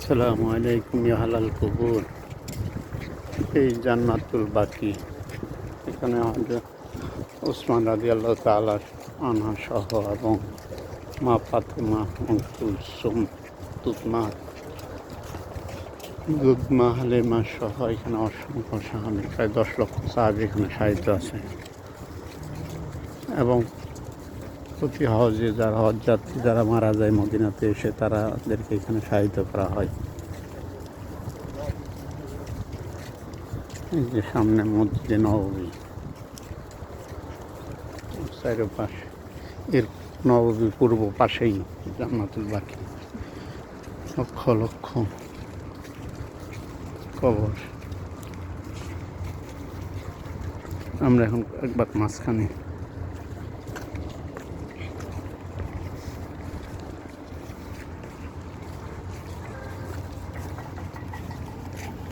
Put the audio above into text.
আসসালামু আলাইকুম ইয়া হালাল কবুর। এই জান্নাতুল বাকি, এখানে আমাদের ওসমান রাদিয়াল্লাহু তাআলা আনহা সহ এবং মা ফাতেমা এবং কুলসুম, দুধমা হালিমা সহ এখানে অসংখ্য সাহাবী, প্রায় 10 লক্ষ সাহাবী এখানে সাহিত্য আছে। এবং প্রতি হজে যারা হজ যাত্রী যারা মারা যায় মদিনাতে এসে তাদেরকে এখানে সাহিত্য করা হয়। এই যে সামনে মসজিদে নববী, চারপাশে এর নববী পূর্ব পাশেই জান্নাতুল বাকি, লক্ষ লক্ষ কবর। আমরা এখন একবার মাঝখানে